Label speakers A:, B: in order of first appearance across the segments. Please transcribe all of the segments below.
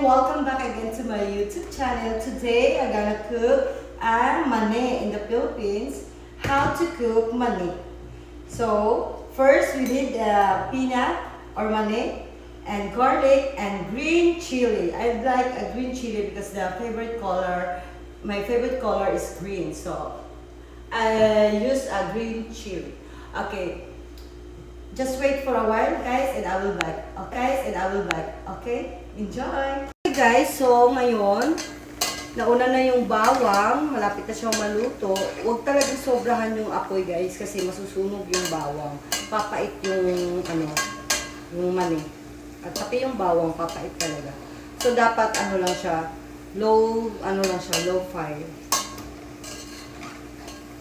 A: Welcome back again to my YouTube channel. Today, I'm gonna cook mani in the Philippines. How to cook mani. So, first we need peanut or mani and garlic and green chili. I like a green chili because my favorite color is green. So, I use a green chili. Okay. Just wait for a while, guys, and I will back. Okay? Enjoy! Okay, guys, so ngayon, nauna na yung bawang, malapit na siyang maluto. Huwag talagang sobrahan yung apoy, guys, kasi masusunog yung bawang. Papait yung, yung mani. At pati yung bawang, papait talaga. So, dapat, low fire.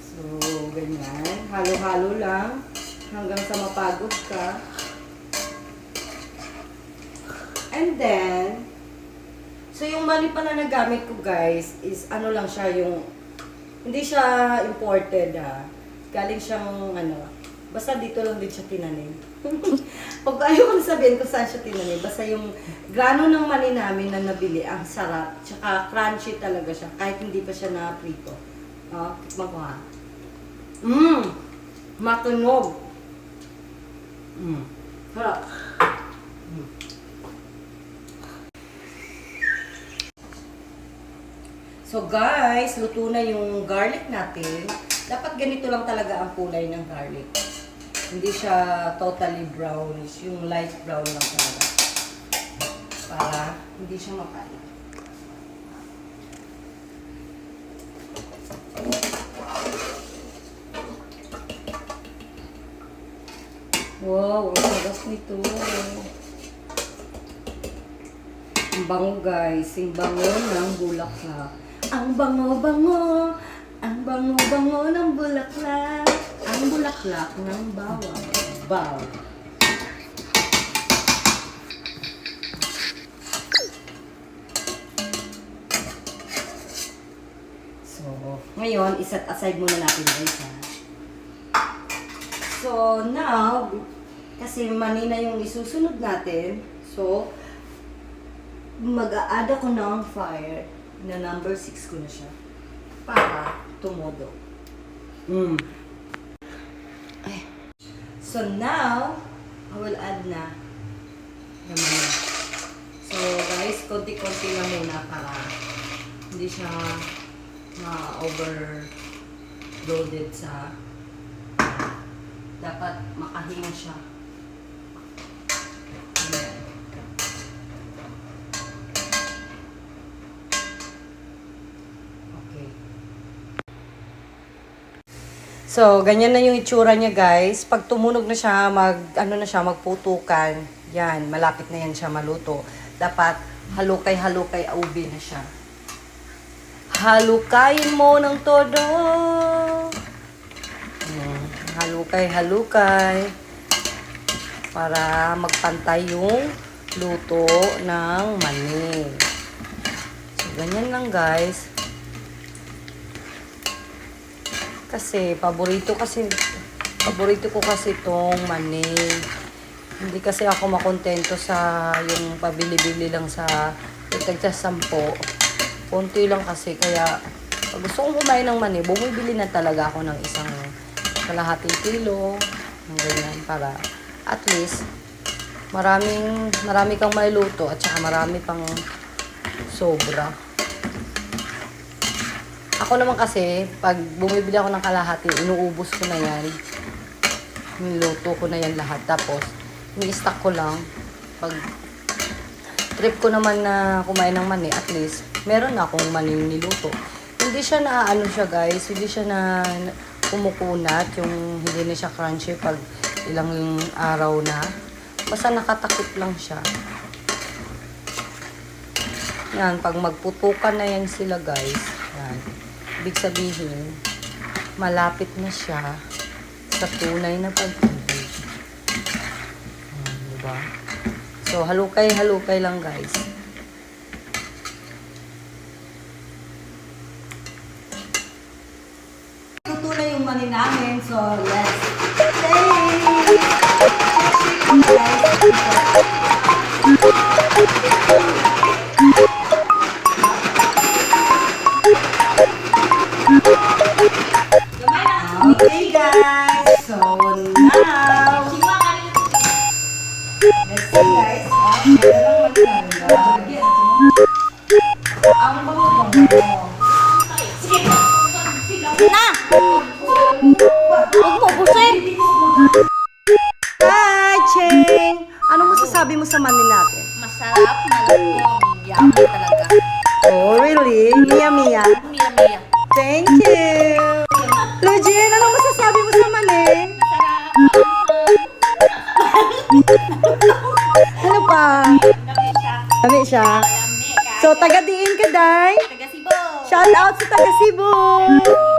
A: So, ganyan. Halo-halo lang. Hanggang sa mapagod ka. And then, so yung mani pa na nagamit ko, guys, is lang siya yung, hindi siya imported, ha. Galing siyang, basta dito lang din siya tinanim. Pag ayaw ko sabihin kung saan siya tinanim, basta yung grano ng mani namin na nabili, ang sarap. Tsaka crunchy talaga siya, kahit hindi pa siya na-prito. Tikman ko, ha. Matunog. Harap. So guys, luto na yung garlic natin. Dapat ganito lang talaga ang kulay ng garlic. Hindi siya totally brownish, yung light brown lang talaga. Para hindi siya mapait. Wow, ang sarap nito. Ang bango, guys. Ang bango ng bulaklak. Ang bango-bango. Ang bango-bango ng bulaklak. Ang bulaklak ng bawang. Wow. So, ngayon, iset aside muna natin, guys, ha. So, now, kasi mani na yung isusunod natin, so, mag-a-add ako ng fire na number 6 ko na siya para tumudo. Ay. So, now, I will add na yung mani. So, guys, konti-konti lang muna para hindi siya ma-overloaded sa dapat makahinga siya. Ayan. Okay. So, ganyan na yung itsura niya, guys. Pag tumunog na siya, magputukan. Yan, malapit na yan siya maluto. Dapat halukay-halukay aubi na siya. Halukayin mo ng todo. Halukay para magpantay yung luto ng mani. So, ganyan lang, guys. Kasi, paborito ko kasi itong mani. Hindi kasi ako makontento sa yung pabili-bili lang sa tagsasampo. Konti lang kasi, kaya pag gusto kong kumain ng mani, bumibili na talaga ako ng isang kalahating kilo, ganyan, para at least marami kang mailuto at saka marami pang sobra. Ako naman kasi, pag bumibili ako ng kalahati, inuubos ko na yan. Niluto ko na yan lahat. Tapos, ni-stack ko lang. Pag trip ko naman na kumain ng mani, at least, meron na akong mani niluto. Hindi siya siya, guys. Hindi siya kumukunat, yung hindi na siya crunchy pag ilang araw na. Basta nakatakip lang siya. Yan, pag magputukan na yan sila, guys. Yan. Ibig sabihin, malapit na siya sa tunay na pag-ibig. Diba? So, halukay-halukay lang, guys. Mani namin. So, let's taste! guys. Ang bango-bango.
B: Na! Huwag mo ubusin!
A: Hi, Cheng! Ano masasabi mo sa mani natin?
B: Masarap, malutong. Yummy talaga.
A: Oh, really? Mia Mia.
B: Mia, Mia.
A: Thank you! Lujin, ano masasabi mo sa mani? Ano pa?
B: Dami siya.
A: Dami siya.
B: Yummy.
A: So, taga-diin ka, Day?
B: Taga Cebu.
A: Shout out sa taga Cebu!